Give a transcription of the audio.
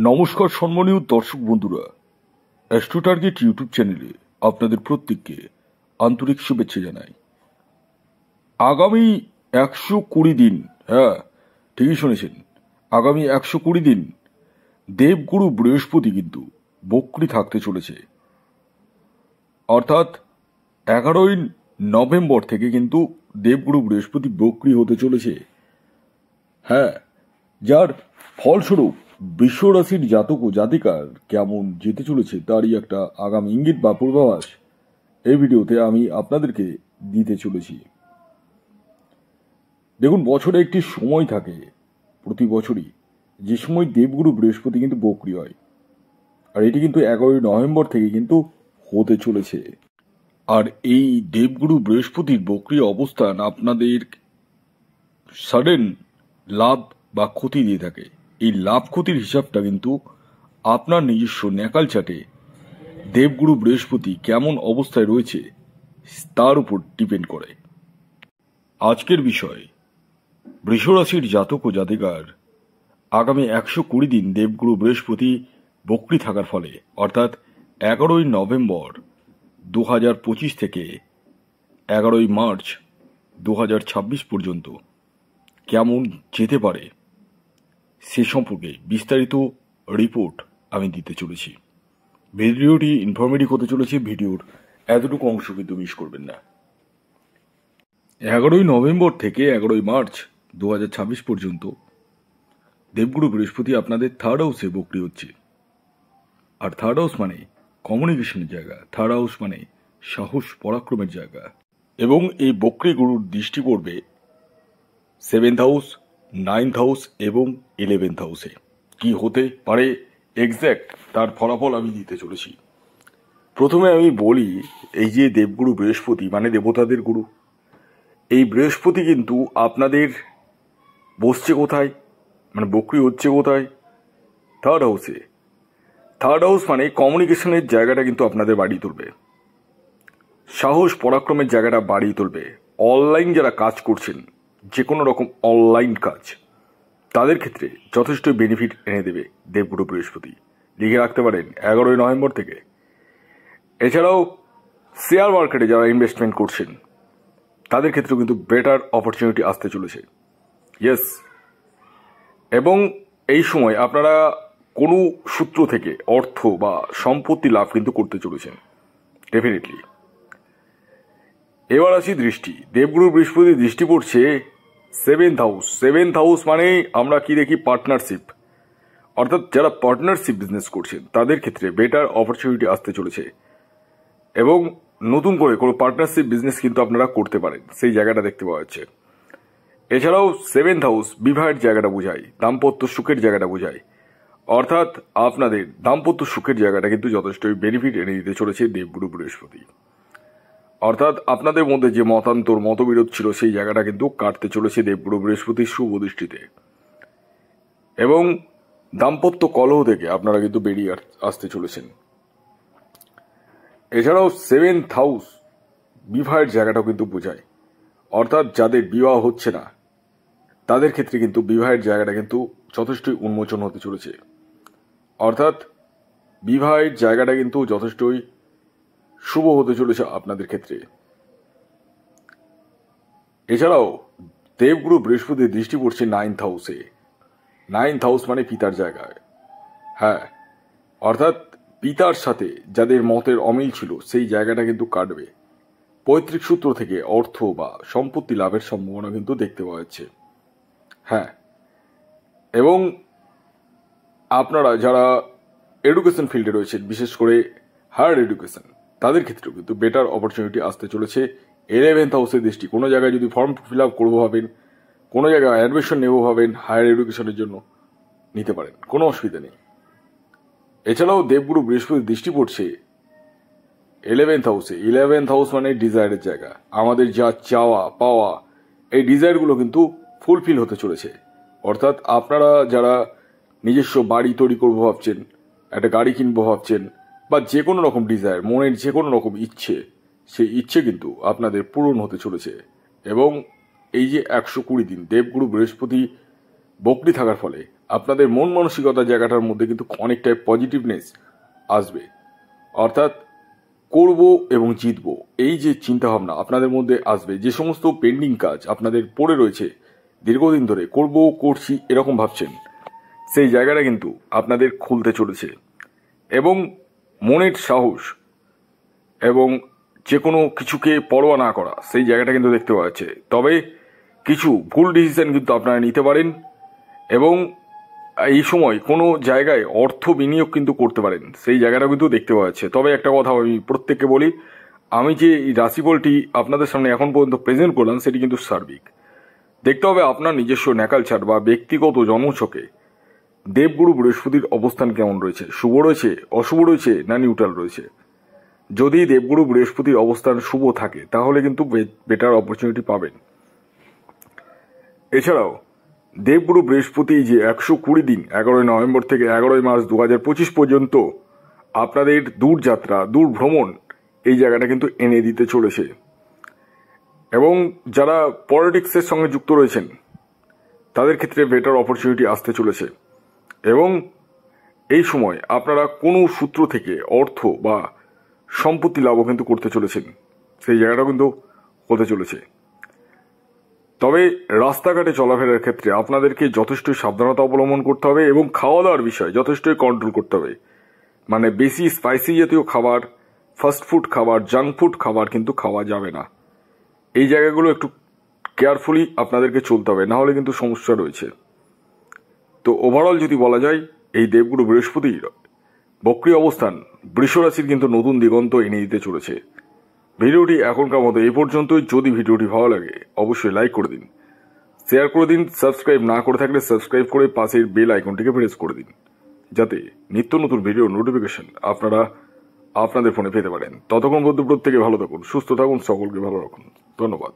নমস্কার সম্মানীয় দর্শক বন্ধুরা, অ্যাস্ট্রো টার্গেট ইউটিউব চ্যানেলে আপনাদের প্রত্যেককে আন্তরিক শুভেচ্ছা জানাই। আগামী 120 দিন, হ্যাঁ ঠিকই শুনেছেন, আগামী 120 দিন দেবগুরু বৃহস্পতি কিন্তু বক্রী থাকতে চলেছে। অর্থাৎ 11ই নভেম্বর থেকে কিন্তু দেবগুরু বৃহস্পতি বক্রী হতে চলেছে। হ্যাঁ, যার ফলস্বরূপ বৃষ রাশির জাতক ও জাতিকার কেমন যেতে চলেছে তারই একটা আগাম ইঙ্গিত বা পূর্বাভাস এই ভিডিওতে আমি আপনাদেরকে দিতে চলেছি। দেখুন, বছরে একটি সময় থাকে প্রতি বছরই, যে সময় দেবগুরু বৃহস্পতি কিন্তু বক্রী হয়, আর এটি কিন্তু 11ই নভেম্বর থেকে কিন্তু হতে চলেছে। আর এই দেবগুরু বৃহস্পতির বক্রী অবস্থান আপনাদের সাডেন লাভ বা ক্ষতি দিয়ে থাকে। এই লাভ ক্ষতির হিসাবটা কিন্তু আপনার নিজস্ব ন্যাকাল চাটে দেবগুরু বৃহস্পতি কেমন অবস্থায় রয়েছে তার উপর ডিপেন্ড করে। আজকের বিষয়, বৃষ রাশির জাতক ও জাতিকার আগামী 120 দিন দেবগুরু বৃহস্পতি বক্রী থাকার ফলে, অর্থাৎ 11ই নভেম্বর 2025 থেকে 11ই মার্চ 2026 পর্যন্ত কেমন যেতে পারে সে সম্পর্কে বিস্তারিত রিপোর্ট আমি দিতে চলেছি। ভিডিওটি ইনফরমেটিভ হতে চলেছে, ভিডিওর এতটুকু অংশ কিন্তু মিস করবেন না। 11ই নভেম্বর থেকে 11ই মার্চ 2026 পর্যন্ত দেবগুরু বৃহস্পতি আপনাদের থার্ড হাউসে বক্রী হচ্ছে। আর থার্ড হাউস মানে কমিউনিকেশনের জায়গা, থার্ড হাউস মানে সাহস পরাক্রমের জায়গা। এবং এই বক্রী গুরুর দৃষ্টি পড়বে 7th হাউস, 9th হাউস এবং 11th হাউসে। কি হতে পারে এক্স্যাক্ট তার ফলাফল আমি দিতে চলেছি। প্রথমে আমি বলি, এই যে দেবগুরু বৃহস্পতি মানে দেবতাদের গুরু, এই বৃহস্পতি কিন্তু আপনাদের বসছে কোথায়, মানে বক্রী হচ্ছে কোথায়? থার্ড হাউসে। থার্ড হাউস মানে কমিউনিকেশনের জায়গাটা কিন্তু আপনাদের বাড়িয়ে তুলবে, সাহস পরাক্রমের জায়গাটা বাড়িয়ে তুলবে। অনলাইন যারা কাজ করছেন, যে কোনো রকম অনলাইন কাজ, তাদের ক্ষেত্রে যথেষ্ট বেনিফিট এনে দেবে দেবগুরু বৃহস্পতি। লিখে রাখতে পারেন 11ই নভেম্বর থেকে। এছাড়াও শেয়ার মার্কেটে যারা ইনভেস্টমেন্ট করছেন তাদের ক্ষেত্রেও কিন্তু বেটার অপরচুনিটি আসতে চলেছে। ইয়েস, এবং এই সময় আপনারা কোনো সূত্র থেকে অর্থ বা সম্পত্তি লাভ কিন্তু করতে চলেছেন ডেফিনেটলি। এবার আসি দৃষ্টি, দেবগুরু বৃহস্পতির দৃষ্টি পড়ছে 7th হাউস। 7th হাউস মানে আমরা কি দেখি? পার্টনারশিপ। অর্থাৎ যারা পার্টনারশিপ বিজনেস করছেন তাদের ক্ষেত্রে বেটার অপরচুনিটি আসতে চলেছে, এবং নতুন করে কোনো পার্টনারশিপ বিজনেস কিন্তু আপনারা করতে পারেন, সেই জায়গাটা দেখতে পাওয়া যাচ্ছে। এছাড়াও 7th হাউস বিবাহের জায়গাটা বোঝায়, দাম্পত্য সুখের জায়গাটা বোঝায়। অর্থাৎ আপনাদের দাম্পত্য সুখের জায়গাটা কিন্তু যথেষ্টই বেনিফিট এনে দিতে চলেছে দেবগুরু বৃহস্পতি। অর্থাৎ আপনাদের মধ্যে যে মতান্তর মতবিরোধ ছিল সেই জায়গাটা কিন্তু কাটতে চলেছে দেবগুরু বৃহস্পতির শুভ দৃষ্টিতে, এবং দাম্পত্য কলহ থেকে আপনারা কিন্তু বেরিয়ে আসতে চলেছেন। এছাড়াও 7th হাউস বিবাহের জায়গাটাও কিন্তু বোঝায়। অর্থাৎ যাদের বিবাহ হচ্ছে না তাদের ক্ষেত্রে কিন্তু বিবাহের জায়গাটা কিন্তু যথেষ্টই উন্মোচন হতে চলেছে। অর্থাৎ বিবাহের জায়গাটা কিন্তু যথেষ্টই শুভ হতে চলেছে আপনাদের ক্ষেত্রে। এছাড়াও দেবগুরু বৃহস্পতির দৃষ্টি পড়ছে 9th হাউসে। 9th হাউস মানে পিতার জায়গায়। হ্যাঁ, অর্থাৎ পিতার সাথে যাদের মতের অমিল ছিল সেই জায়গাটা কিন্তু কাটবে। পৈতৃক সূত্র থেকে অর্থ বা সম্পত্তি লাভের সম্ভাবনা কিন্তু দেখতে পাওয়া যাচ্ছে। হ্যাঁ, এবং আপনারা যারা এডুকেশন ফিল্ডে রয়েছেন, বিশেষ করে হায়ার এডুকেশন, তাদের ক্ষেত্রেও কিন্তু বেটার অপরচুনিটি আসতে চলেছে। 11th হাউসের দৃষ্টি, কোনো জায়গায় যদি ফর্ম ফিল আপ করবো ভাবেন, কোনো জায়গায় অ্যাডমিশন নেবো ভাবেন হায়ার এডুকেশনের জন্য, নিতে পারেন, কোনো অসুবিধা নেই। এছাড়াও দেবগুরু বৃহস্পতির দৃষ্টি পড়ছে 11th হাউসে। 11th হাউস মানে ডিজায়ারের জায়গা, আমাদের যা চাওয়া পাওয়া, এই ডিজায়ারগুলো কিন্তু ফুলফিল হতে চলেছে। অর্থাৎ আপনারা যারা নিজস্ব বাড়ি তৈরি করবো ভাবছেন, একটা গাড়ি কিনবো ভাবছেন, বা যে কোনো রকম ডিজায়ার, মনের যে কোনো রকম ইচ্ছে, সেই ইচ্ছে কিন্তু আপনাদের পূরণ হতে চলেছে। এবং এই যে 120 দিন দেবগুরু বৃহস্পতি বক্রী থাকার ফলে আপনাদের মন মানসিকতার জায়গাটার মধ্যে কিন্তু অনেকটাই পজিটিভনেস আসবে। অর্থাৎ করব এবং জিতব, এই যে চিন্তাভাবনা আপনাদের মধ্যে আসবে। যে সমস্ত পেন্ডিং কাজ আপনাদের পড়ে রয়েছে দীর্ঘদিন ধরে, করব করছি এরকম ভাবছেন, সেই জায়গাটা কিন্তু আপনাদের খুলতে চলেছে। এবং মনের সাহস এবং যে কোনো কিছুকে পরোয়া না করা, সেই জায়গাটা কিন্তু দেখতে পাওয়া যাচ্ছে। তবে কিছু ভুল ডিসিশন কিন্তু আপনারা নিতে পারেন এবং এই সময় কোনো জায়গায় অর্থ বিনিয়োগ কিন্তু করতে পারেন, সেই জায়গাটা কিন্তু দেখতে পাওয়া যাচ্ছে। তবে একটা কথা আমি প্রত্যেককে বলি, আমি যে এই রাশিফলটি আপনাদের সামনে এখন পর্যন্ত প্রেজেন্ট করলাম সেটি কিন্তু সার্বিক। দেখতে হবে আপনার নিজস্ব ন্যাকালচার বা ব্যক্তিগত জন্মছকে দেবগুরু বৃহস্পতির অবস্থান কেমন রয়েছে, শুভ রয়েছে, অশুভ রয়েছে, না নিউট্রাল রয়েছে। যদি দেবগুরু বৃহস্পতির অবস্থান শুভ থাকে তাহলে কিন্তু বেটার অপরচুনিটি পাবেন। এছাড়াও দেবগুরু বৃহস্পতি যে 120 দিন 11 নভেম্বর থেকে 11 মার্চ 2025 পর্যন্ত আপনাদের দূর যাত্রা, দূর ভ্রমণ, এই জায়গাটা কিন্তু এনে দিতে চলেছে। এবং যারা পলিটিক্সের সঙ্গে যুক্ত রয়েছেন তাদের ক্ষেত্রে বেটার অপরচুনিটি আসতে চলেছে। এবং এই সময় আপনারা কোনো সূত্র থেকে অর্থ বা সম্পত্তি লাভও কিন্তু করতে চলেছেন, সেই জায়গাটাও কিন্তু হতে চলেছে। তবে রাস্তাঘাটে চলাফেরার ক্ষেত্রে আপনাদেরকে যথেষ্ট সাবধানতা অবলম্বন করতে হবে এবং খাওয়া দাওয়ার বিষয় যথেষ্টই কন্ট্রোল করতে হবে। মানে বেশি স্পাইসি জাতীয় খাবার, ফাস্ট ফুড খাবার, জাঙ্ক ফুড খাবার কিন্তু খাওয়া যাবে না। এই জায়গাগুলো একটু কেয়ারফুলি আপনাদেরকে চলতে হবে, না হলে কিন্তু সমস্যা রয়েছে। তো ওভারঅল যদি বলা যায়, এই দেবগুরু বৃহস্পতির বক্রী অবস্থান বৃষ রাশির কিন্তু নতুন দিগন্ত এনে দিতে চলেছে। ভিডিওটি এখনকার মতো এই পর্যন্তই। যদি ভিডিওটি ভালো লাগে অবশ্যই লাইক করে দিন, শেয়ার করে দিন, সাবস্ক্রাইব না করে থাকলে সাবস্ক্রাইব করে পাশের বেল আইকনটিকে প্রেস করে দিন, যাতে নিত্য নতুন ভিডিও নোটিফিকেশন আপনারা আপনাদের ফোনে পেতে পারেন। ততক্ষণ পর্যন্ত প্রত্যেকে ভালো থাকুন, সুস্থ থাকুন, সকলকে ভালো রাখুন। ধন্যবাদ।